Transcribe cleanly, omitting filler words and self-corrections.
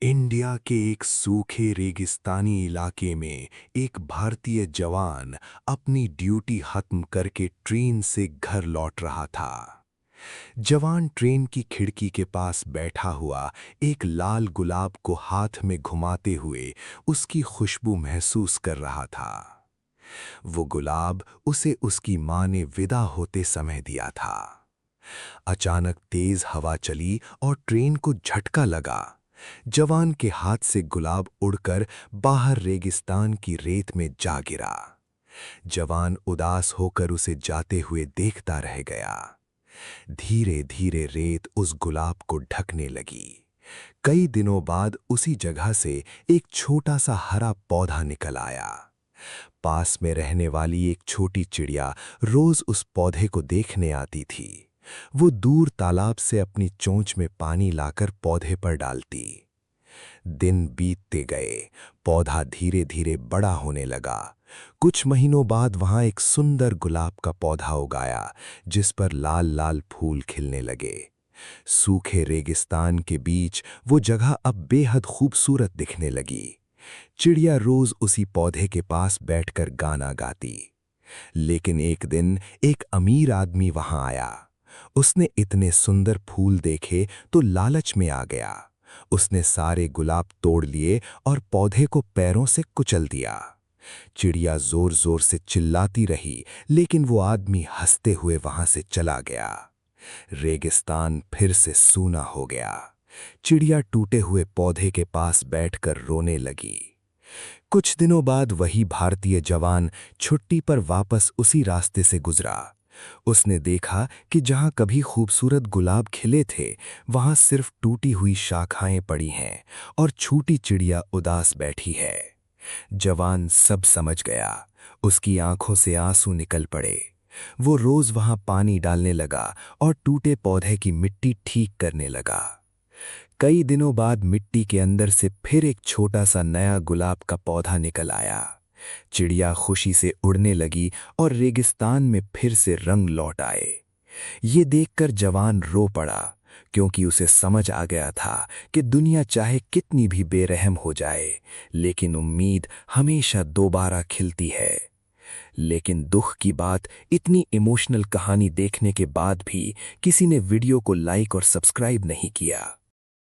India के एक सूखे रेगिस्तानी इलाके में एक भारतीय जवान अपनी ड्यूटी खत्म करके ट्रेन से घर लौट रहा था। जवान ट्रेन की खिड़की के पास बैठा हुआ एक लाल गुलाब को हाथ में घुमाते हुए उसकी खुशबू महसूस कर रहा था। वो गुलाब उसे उसकी माँ ने विदा होते समय दिया था। अचानक तेज हवा चली और ट्रेन को झटका लगा। जवान के हाथ से गुलाब उड़कर बाहर रेगिस्तान की रेत में जा गिरा। जवान उदास होकर उसे जाते हुए देखता रह गया। धीरे धीरे रेत उस गुलाब को ढकने लगी। कई दिनों बाद उसी जगह से एक छोटा सा हरा पौधा निकल आया। पास में रहने वाली एक छोटी चिड़िया रोज उस पौधे को देखने आती थी। वो दूर तालाब से अपनी चोंच में पानी लाकर पौधे पर डालती। दिन बीतते गए, पौधा धीरे धीरे बड़ा होने लगा। कुछ महीनों बाद वहां एक सुंदर गुलाब का पौधा उगाया, जिस पर लाल लाल फूल खिलने लगे। सूखे रेगिस्तान के बीच वो जगह अब बेहद खूबसूरत दिखने लगी। चिड़िया रोज उसी पौधे के पास बैठकर गाना गाती। लेकिन एक दिन एक अमीर आदमी वहां आया। उसने इतने सुंदर फूल देखे तो लालच में आ गया। उसने सारे गुलाब तोड़ लिए और पौधे को पैरों से कुचल दिया। चिड़िया जोर जोर से चिल्लाती रही, लेकिन वो आदमी हंसते हुए वहां से चला गया। रेगिस्तान फिर से सूना हो गया। चिड़िया टूटे हुए पौधे के पास बैठकर रोने लगी। कुछ दिनों बाद वही भारतीय जवान छुट्टी पर वापस उसी रास्ते से गुजरा। उसने देखा कि जहां कभी खूबसूरत गुलाब खिले थे, वहां सिर्फ टूटी हुई शाखाएं पड़ी हैं और छोटी चिड़िया उदास बैठी है। जवान सब समझ गया। उसकी आंखों से आंसू निकल पड़े। वो रोज वहां पानी डालने लगा और टूटे पौधे की मिट्टी ठीक करने लगा। कई दिनों बाद मिट्टी के अंदर से फिर एक छोटा सा नया गुलाब का पौधा निकल आया। चिड़िया खुशी से उड़ने लगी और रेगिस्तान में फिर से रंग लौट आए। ये देखकर जवान रो पड़ा, क्योंकि उसे समझ आ गया था कि दुनिया चाहे कितनी भी बेरहम हो जाए, लेकिन उम्मीद हमेशा दोबारा खिलती है। लेकिन दुख की बात, इतनी इमोशनल कहानी देखने के बाद भी किसी ने वीडियो को लाइक और सब्सक्राइब नहीं किया।